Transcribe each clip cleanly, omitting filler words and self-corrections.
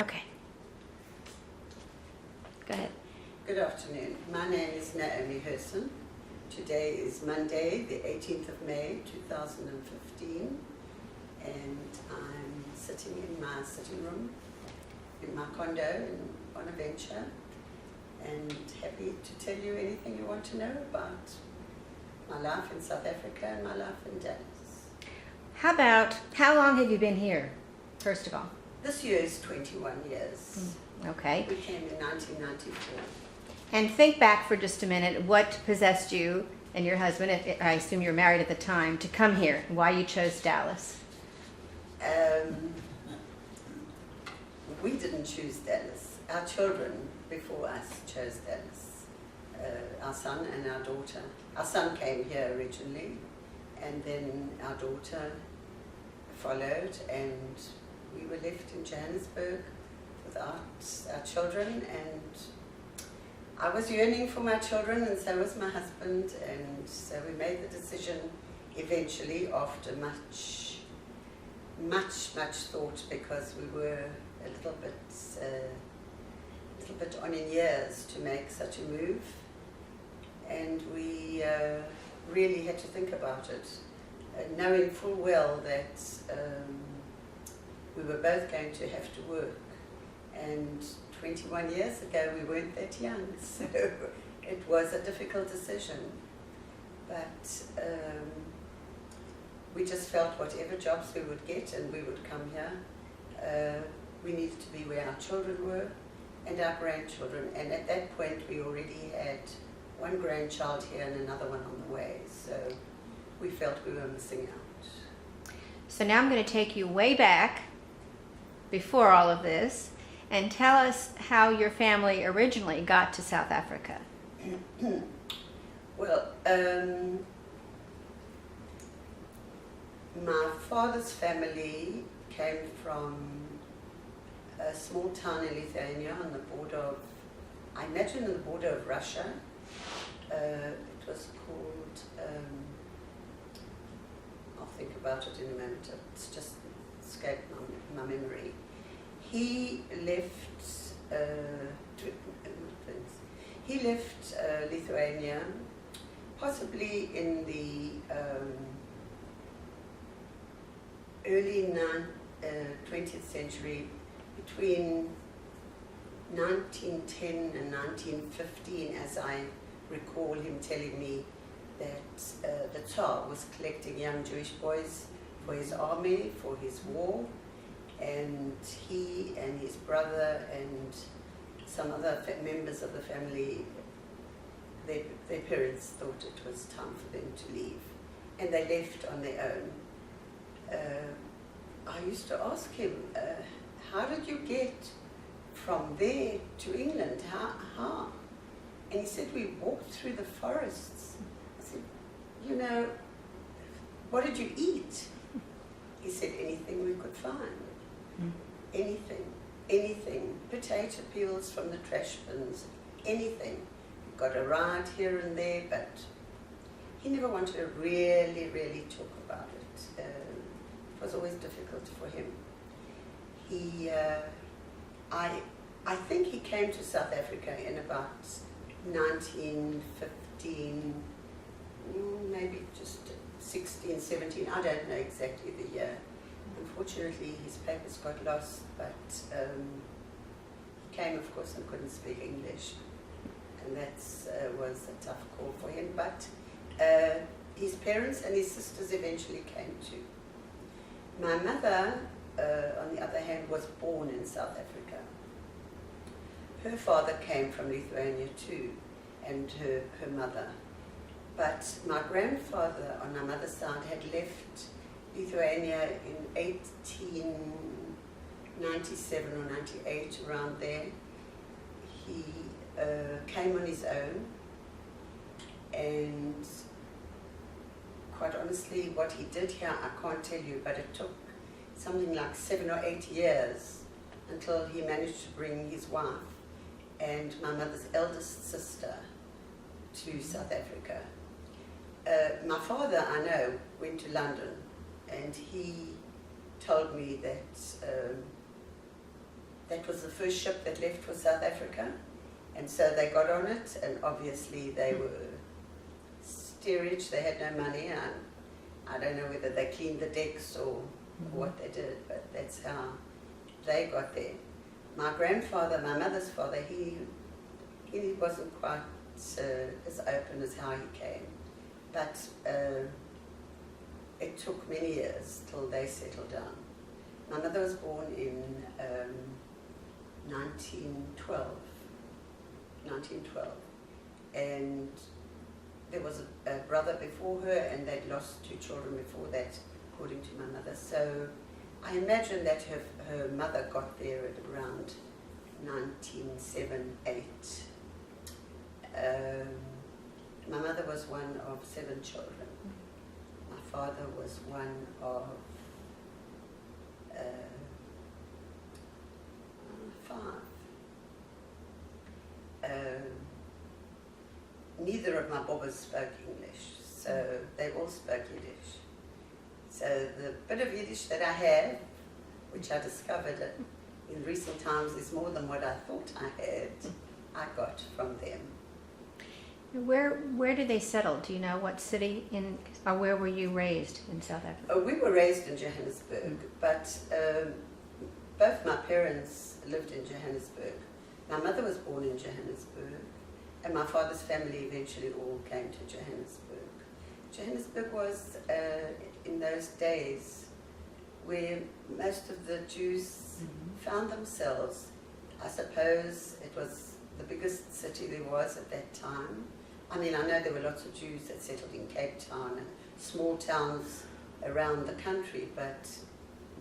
Okay. Go ahead. Good afternoon. My name is Naomi Herson. Today is Monday, the 18th of May, 2015, and I'm sitting in my sitting room in my condo in Bonaventure, and happy to tell you anything you want to know about my life in South Africa and my life in Dallas. How long have you been here, first of all? This year is 21 years. Okay. We came in 1994. And think back for just a minute, what possessed you and your husband, I assume you were married at the time, to come here, why you chose Dallas? We didn't choose Dallas. Our children before us chose Dallas. Our son and our daughter. Our son came here originally, and then our daughter followed, and we were left in Johannesburg without our children, and I was yearning for my children, and so was my husband, and so we made the decision eventually after much thought, because we were a little bit on in years to make such a move, and we really had to think about it, knowing full well that we were both going to have to work, and 21 years ago we weren't that young, so it was a difficult decision, but we just felt whatever jobs we would get and we would come here, we needed to be where our children were and our grandchildren, and at that point we already had one grandchild here and another one on the way, so we felt we were missing out. So now I'm going to take you way back before all of this and tell us how your family originally got to South Africa. Well, my father's family came from a small town in Lithuania on the border of, I imagine on the border of Russia. It was called, I'll think about it in a moment, it's just escaped my memory. He left Lithuania possibly in the early 20th century, between 1910 and 1915, as I recall him telling me that the Tsar was collecting young Jewish boys for his army, for his war, and he and his brother and some other members of the family, their parents thought it was time for them to leave, and they left on their own. I used to ask him, how did you get from there to England? How? And he said, we walked through the forests. I said, you know, what did you eat? He said, anything we could find. Anything. Potato peels from the trash bins, anything. We got a ride here and there, but he never wanted to really talk about it. It was always difficult for him. I think he came to South Africa in about 1915, maybe just 16, 17, I don't know exactly the year. Unfortunately, his papers got lost, but he came, of course, and couldn't speak English, and that was a tough call for him, but his parents and his sisters eventually came too. My mother, on the other hand, was born in South Africa. Her father came from Lithuania too, and her mother. But my grandfather on my mother's side had left Lithuania in 1897 or 98, around there. He came on his own, and quite honestly, what he did here, I can't tell you, but it took something like 7 or 8 years until he managed to bring his wife and my mother's eldest sister to South Africa. My father, I know, went to London, and he told me that that was the first ship that left for South Africa. And so they got on it, and obviously they were steerage, they had no money. I don't know whether they cleaned the decks or what they did, but that's how they got there. My grandfather, my mother's father, he wasn't quite as open as how he came. But it took many years till they settled down. My mother was born in 1912, and there was a brother before her, and they'd lost 2 children before that, according to my mother. So I imagine that her mother got there at around 1907, 8. My mother was one of 7 children. My father was one of 5. Neither of my bobbers spoke English, so they all spoke Yiddish. So the bit of Yiddish that I have, which I discovered in recent times, is more than what I thought I had, I got from them. Where did they settle? Do you know what city or where were you raised in South Africa? We were raised in Johannesburg, but both my parents lived in Johannesburg. My mother was born in Johannesburg, and my father's family eventually all came to Johannesburg. Johannesburg was, in those days, where most of the Jews found themselves. I suppose it was the biggest city there was at that time. I mean, I know there were lots of Jews that settled in Cape Town and small towns around the country, but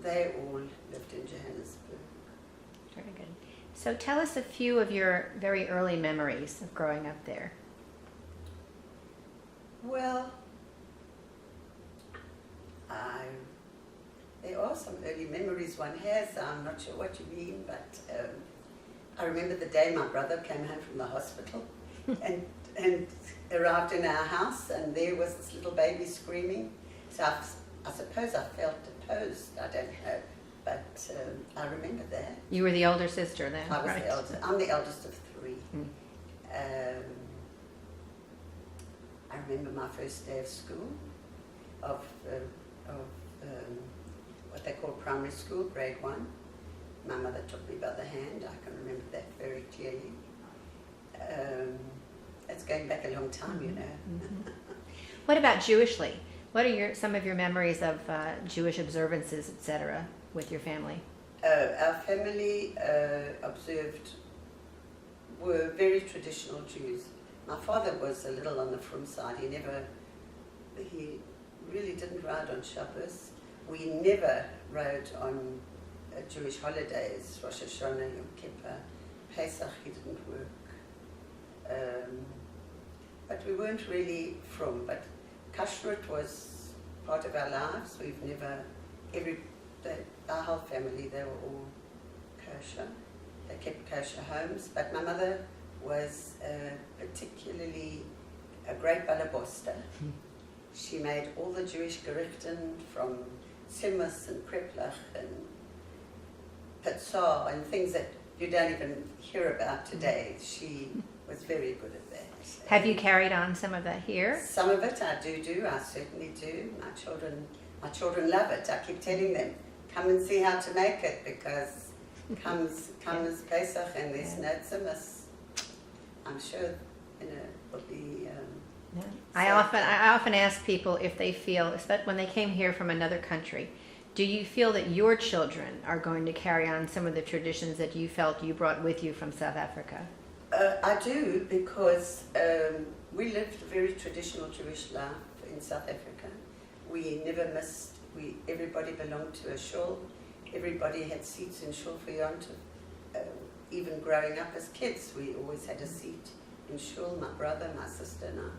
they all lived in Johannesburg. Very good. So tell us a few of your very early memories of growing up there. Well, there are some early memories one has. I'm not sure what you mean, but I remember the day my brother came home from the hospital and arrived in our house, and there was this little baby screaming. So I suppose I felt opposed, I don't know, but I remember that. You were the older sister then, I was right? the eldest. I'm the eldest of 3. I remember my first day of school, of what they call primary school, grade 1. My mother took me by the hand. I can remember that very clearly. It's going back a long time, you know. What about Jewishly? What are some of your memories of Jewish observances, etc., with your family? Our family were very traditional Jews. My father was a little on the frum side. He really didn't ride on Shabbos. We never rode on Jewish holidays, Rosh Hashanah, Yom Kippur, Pesach. He didn't work. But we weren't really frum. But kashrut was part of our lives. We've never, our whole family, they were all kosher. They kept kosher homes. But my mother was particularly a great balabosta. She made all the Jewish gerichten, from simmus and kreplach and patzah and things that you don't even hear about today. She was very good at that. Have you carried on some of that here? Some of it I do. I certainly do. My children love it. I keep telling them, come and see how to make it, because comes Pesach and there's no simmus. I'm sure it'll be. I often ask people if they feel, especially when they came here from another country, do you feel that your children are going to carry on some of the traditions that you felt you brought with you from South Africa? I do, because we lived a very traditional Jewish life in South Africa. We never missed. Everybody belonged to a shul. Everybody had seats in shul for Yom Tov. Even growing up as kids, we always had a seat in shul. My brother, my sister, and I.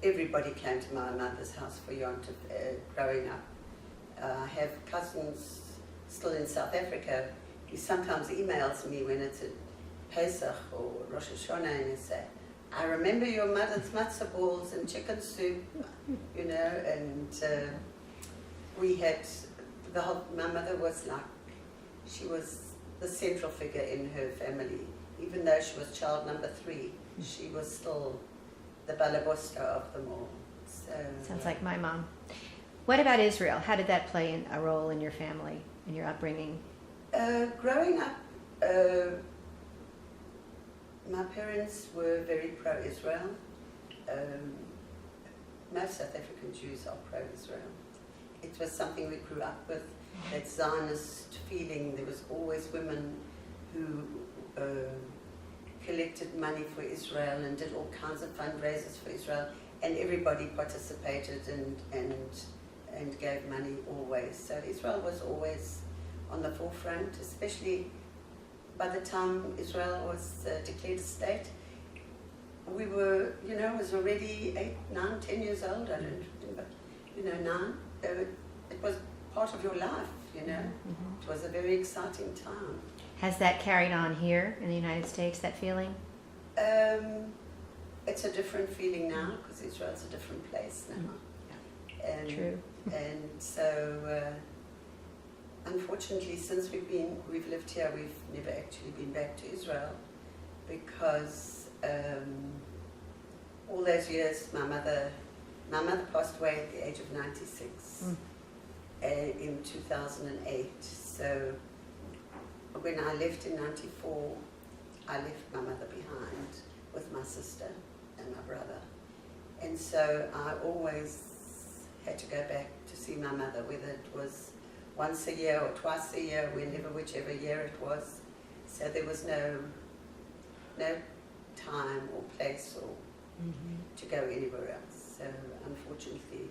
Everybody came to my mother's house for Yom Tov growing up. I have cousins still in South Africa. He sometimes emails me when it's at Pesach or Rosh Hashanah, and he say, I remember your mother's matzah balls and chicken soup, and we had my mother was like, she was the central figure in her family. Even though she was child number 3, she was still the balabosta of them all. So, Sounds like my mom. What about Israel? How did that play a role in your family, in your upbringing? Growing up, my parents were very pro-Israel. Most South African Jews are pro-Israel. It was something we grew up with, that Zionist feeling. There was always women who collected money for Israel and did all kinds of fundraisers for Israel, and everybody participated and gave money always. So Israel was always on the forefront, especially by the time Israel was declared a state. We were, was already 8, 9, 10 years old. I don't remember, 9. It was part of your life, Mm-hmm. It was a very exciting time. Has that carried on here in the United States, that feeling? It's a different feeling now, because Israel's a different place now. And, True. And so, unfortunately, since we've lived here, we've never actually been back to Israel, because all those years, my mother passed away at the age of 96 in 2008. So when I left in 94, I left my mother behind with my sister and my brother. And so I always had to go back to see my mother, whether it was once a year or twice a year, whichever year it was. So there was no time or place or to go anywhere else. So unfortunately,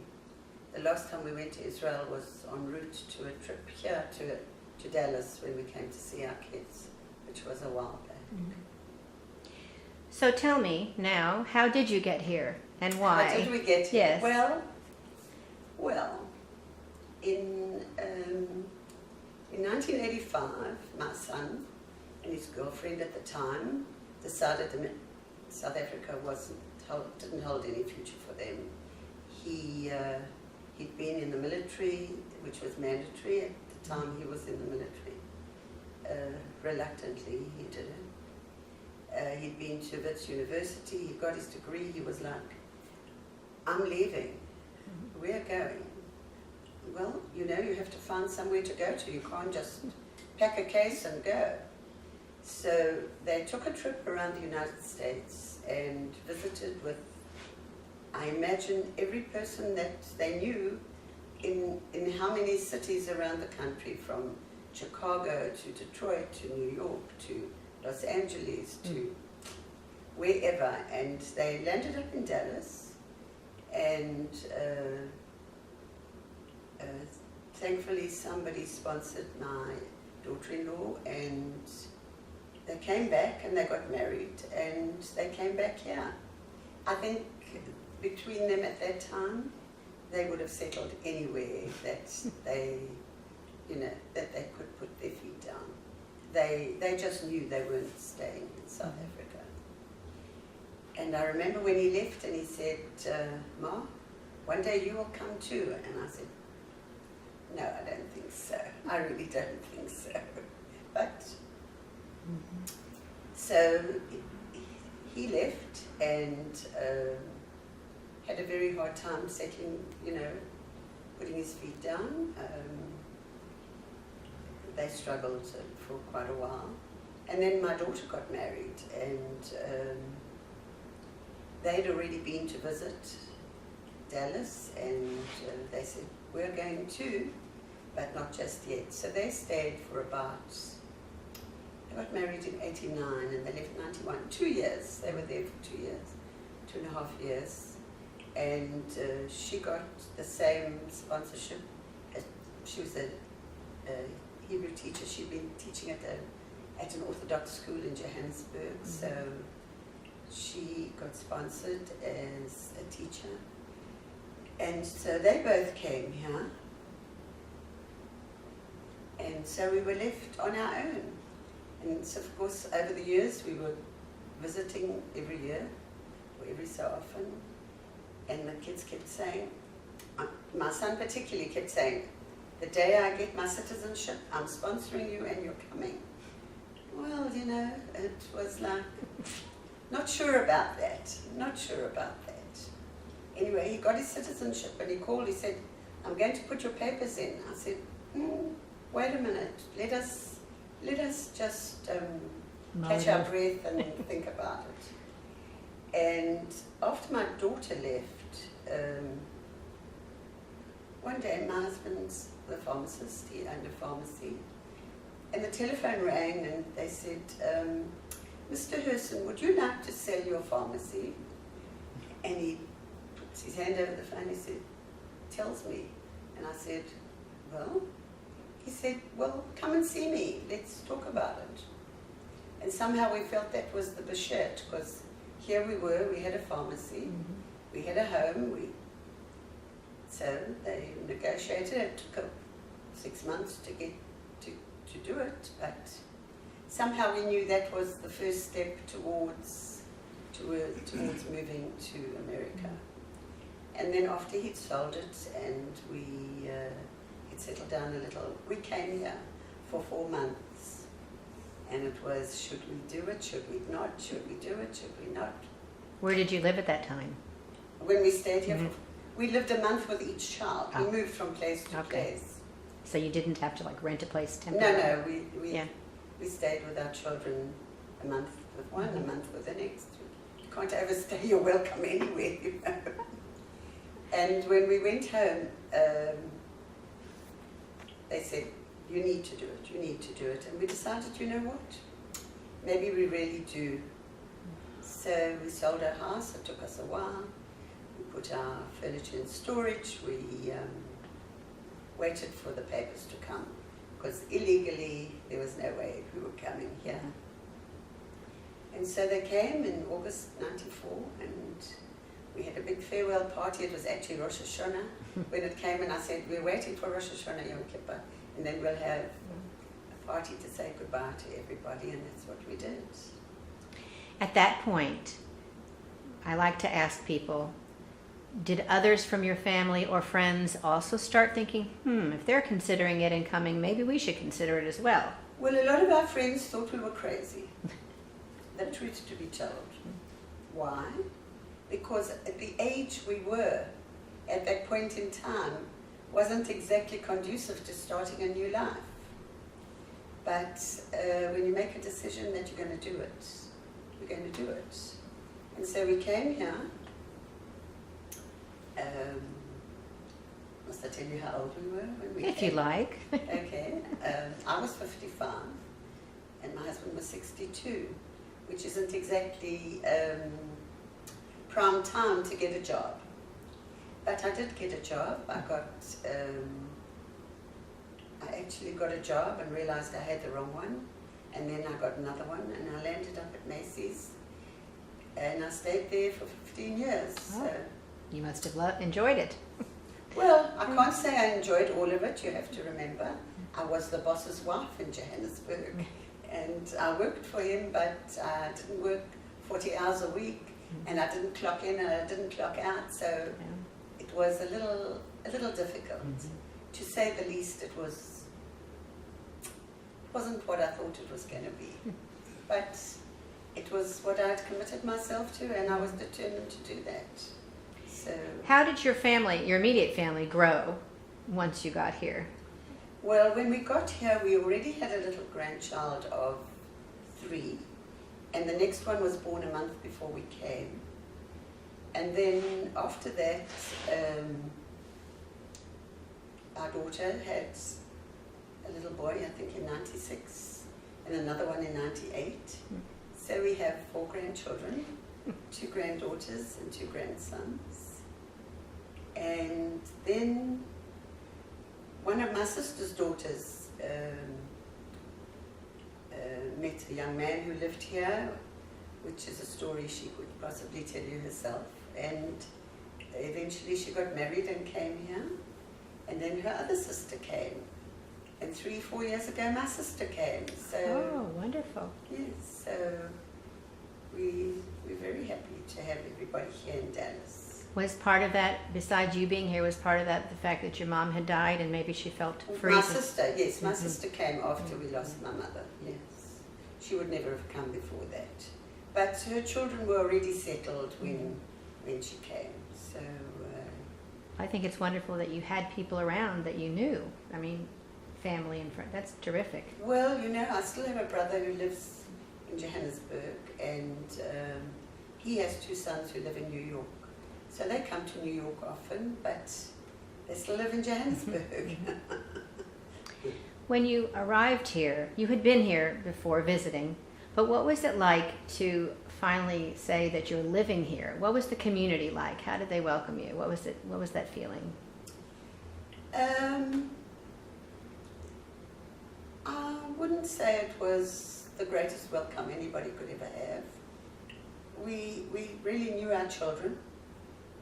the last time we went to Israel was en route to a trip here to Dallas, when we came to see our kids, which was a while back. So tell me now, how did you get here and why? How did we get here? Yes. Well, in 1985, my son and his girlfriend at the time decided that South Africa didn't hold any future for them. He'd been in the military, which was mandatory at the time he was in the military. Reluctantly, he did it. He'd been to Wits University, he got his degree, he was like, I'm leaving, we're going. Well, you have to find somewhere to go to, you can't just pack a case and go. So they took a trip around the United States and visited with, I imagine, every person that they knew in how many cities around the country, from Chicago to Detroit to New York to Los Angeles to wherever. And they landed up in Dallas, and thankfully somebody sponsored my daughter-in-law, and they came back and they got married and they came back here. I think between them at that time, they would have settled anywhere that they, that they could put their feet down. They just knew they weren't staying in South Africa. And I remember when he left and he said, Ma, one day you will come too. And I said, no, I don't think so. I really don't think so. But, so he left and had a very hard time settling, putting his feet down. They struggled for quite a while. And then my daughter got married, and they'd already been to visit Dallas, and they said, we're going too, but not just yet. So they stayed for about, they got married in 89 and they left 91, 2 years. They were there for 2 years, 2.5 years. And she got the same sponsorship. She was a Hebrew teacher. She'd been teaching at an Orthodox school in Johannesburg. So she got sponsored as a teacher. And so they both came here. And so we were left on our own. And so, of course, over the years, we were visiting every year, or every so often. And the kids kept saying, my son particularly kept saying, the day I get my citizenship, I'm sponsoring you and you're coming. Well, you know, it was like, not sure about that, not sure about that. Anyway, he got his citizenship and he called, he said, I'm going to put your papers in. I said, wait a minute, let us just catch our breath and think about it. And after my daughter left, one day my husband's the pharmacist, he owned a pharmacy, and the telephone rang and they said, Mr. Herson, would you like to sell your pharmacy? And he puts his hand over the phone, he said, tells me. And I said, well? He said, well, come and see me, let's talk about it. And somehow we felt that was the bashert, because here we were, we had a pharmacy, we had a home, so they negotiated. It took 6 months to get to do it, but somehow we knew that was the first step towards moving to America. And then after he'd sold it and we had settled down a little, we came here for 4 months. And it was, should we do it, should we not, should we do it, should we not? Where did you live at that time? When we stayed here, we lived a month with each child. We moved from place to place. So you didn't have to like rent a place temporarily? No, we stayed with our children a month with one, a month with the next. You can't overstay your welcome anywhere, you know. And when we went home, they said, you need to do it, you need to do it. And we decided, you know what, maybe we really do. So we sold our house, it took us a while. We put our furniture in storage, we waited for the papers to come, because illegally there was no way we were coming here. And so they came in August '94, and we had a big farewell party. It was actually Rosh Hashanah when it came, and I said, we're waiting for Rosh Hashanah Yom Kippur, and then we'll have a party to say goodbye to everybody, and that's what we did. At that point, I like to ask people, did others from your family or friends also start thinking, if they're considering it and coming, maybe we should consider it as well? Well, a lot of our friends thought we were crazy. The truth to be told. Why? Because at the age we were, at that point in time, wasn't exactly conducive to starting a new life. But when you make a decision that you're going to do it, you're going to do it. And so we came here. Must I tell you how old we were when we came? If you like. Okay. I was 55 and my husband was 62, which isn't exactly prime time to get a job. But I did get a job. I actually got a job and realized I had the wrong one. And then I got another one and I landed up at Macy's. And I stayed there for 15 years. Oh. So. You must have enjoyed it. Well, I can't say I enjoyed all of it, you have to remember. I was the boss's wife in Johannesburg. And I worked for him, but I didn't work 40 hours a week. And I didn't clock in and I didn't clock out. So it was a little difficult. To say the least, it wasn't what I thought it was going to be. But it was what I had committed myself to, and I was determined to do that. So, how did your family, your immediate family, grow once you got here? Well, when we got here, we already had a little grandchild of 3, and the next one was born a month before we came. And then after that, our daughter had a little boy, I think in '96, and another one in '98. So we have 4 grandchildren, 2 granddaughters and 2 grandsons. And then one of my sister's daughters met a young man who lived here, which is a story she could possibly tell you herself. And eventually she got married and came here. And then her other sister came. And 3-4 years ago, my sister came. So, oh, wonderful. Yes, so we're very happy to have everybody here in Dallas. Was part of that, besides you being here, was part of that the fact that your mom had died and maybe she felt free? My to- sister, yes, my sister came after we lost my mother, yes. She would never have come before that. But her children were already settled when she came, so... I think it's wonderful that you had people around that you knew. I mean, family and friends. That's terrific. Well, you know, I still have a brother who lives in Johannesburg, and he has 2 sons who live in New York. So they come to New York often, but they still live in Johannesburg. When you arrived here, you had been here before visiting, but what was it like to finally say that you're living here? What was the community like? How did they welcome you? What was it? What was that feeling? I wouldn't say it was the greatest welcome anybody could ever have. We really knew our children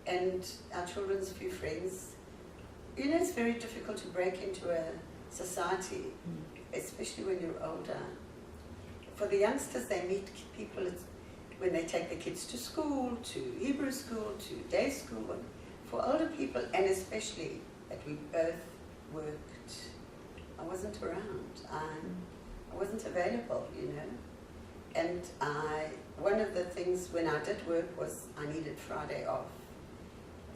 and our children's few friends. You know, it's very difficult to break into a society, especially when you're older. For the youngsters, they meet people when they take their kids to school, to Hebrew school, to day school. And for older people, and especially that we both worked, I wasn't around. I wasn't available, you know. And one of the things when I did work was I needed Friday off.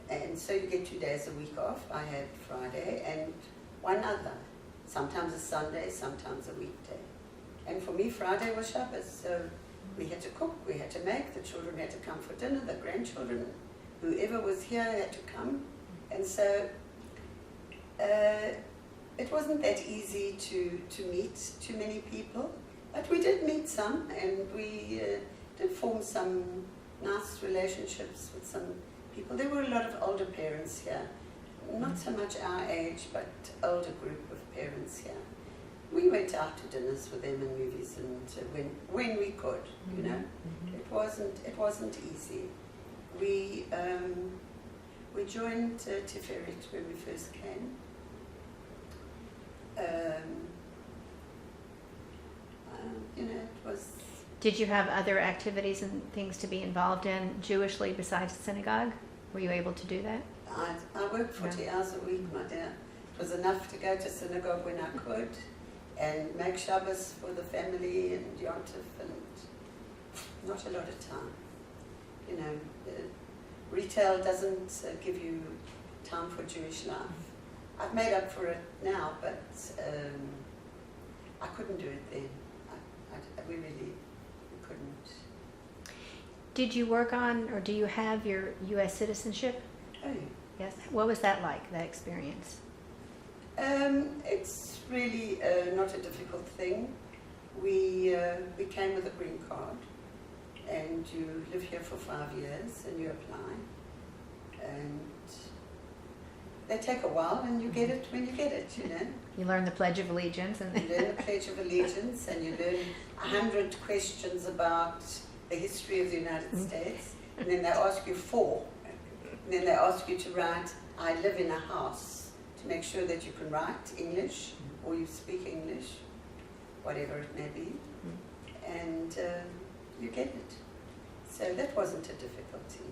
And so you get 2 days a week off. I had Friday and one other. Sometimes a Sunday, sometimes a weekday. And for me, Friday was Shabbos. So we had to cook, we had to make, the children had to come for dinner, the grandchildren, whoever was here had to come. And so it wasn't that easy to meet too many people. But we did meet some, and we did form some nice relationships with some people. There were a lot of older parents here, not so much our age, but older group of parents here. We went out to dinners with them and movies, and when we could, you know. It wasn't easy. We joined Tiferet when we first came. You know, it was... Did you have other activities and things to be involved in Jewishly besides the synagogue? Were you able to do that? I worked 40 hours a week, my dear. It was enough to go to synagogue when I could and make Shabbos for the family and Yontif, and not a lot of time. You know, retail doesn't give you time for Jewish life. I've made up for it now, but I couldn't do it then. We really couldn't. Did you work on, or do you have your U.S. citizenship? Oh, Yes. What was that like, that experience? it's really not a difficult thing. We came with a green card, and you live here for 5 years, and you apply, and they take a while, and you get it when you get it, you know. You learn the Pledge of Allegiance, and You learn the Pledge of Allegiance, and you learn 100 questions about the history of the United States, and then they ask you 4. And then they ask you to write, I live in a house, to make sure that you can write English, or you speak English, whatever it may be, and you get it. So that wasn't a difficulty.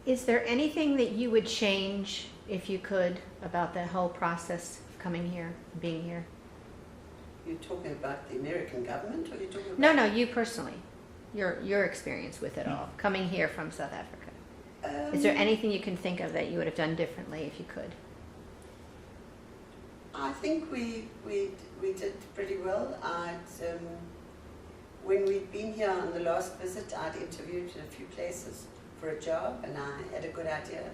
Is there anything that you would change, if you could, about the whole process of coming here, being here? You're talking about the American government, or you're talking about... No, you personally, your experience with it all, coming here from South Africa. Is there anything you can think of that you would have done differently if you could? I think we did pretty well. When we'd been here on the last visit, I'd interviewed a few places for a job, and I had a good idea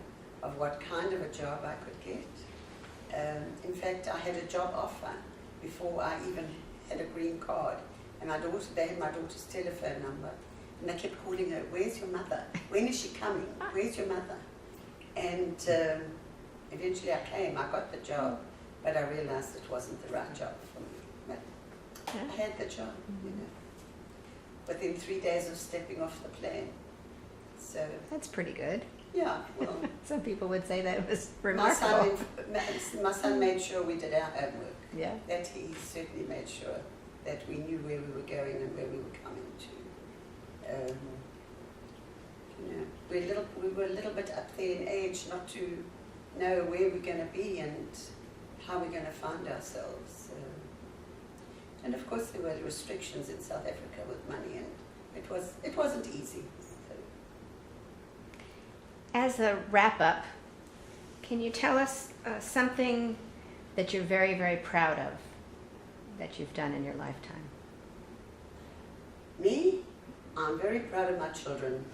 of what kind of a job I could get. In fact, I had a job offer before I even had a green card, and they had my daughter's telephone number. And I kept calling her, where's your mother? When is she coming? Where's your mother? And eventually I came, I got the job, but I realized it wasn't the right job for me. But I had the job, you know, within 3 days of stepping off the plane. So That's pretty good. yeah, well, Some people would say that was my remarkable. son made sure we did our homework. Yeah. That he certainly made sure that we knew where we were going and where we were coming to. You know, we were a little bit up there in age not to know where we're going to be and how we're going to find ourselves. And of course there were restrictions in South Africa with money, and it wasn't easy. So. As a wrap-up, can you tell us something that you're very, very proud of that you've done in your lifetime? Me? I'm very proud of my children.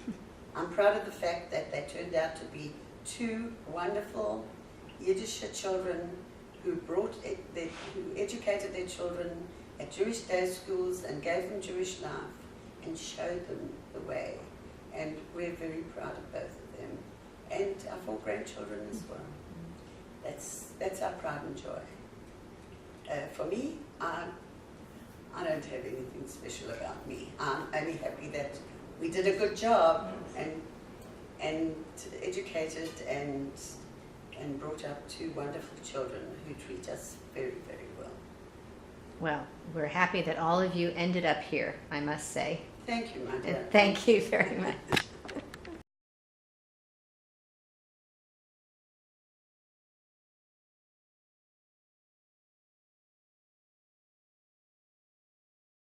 I'm proud of the fact that they turned out to be two wonderful Yiddish children who educated their children at Jewish day schools and gave them Jewish life and showed them the way. And we're very proud of both of them. And our 4 grandchildren as well. That's our pride and joy. For me, I don't have anything special about me. I'm only happy that we did a good job and educated and brought up 2 wonderful children who treat us very, very well. Well, we're happy that all of you ended up here, I must say. Thank you, my dear. And thank you very much.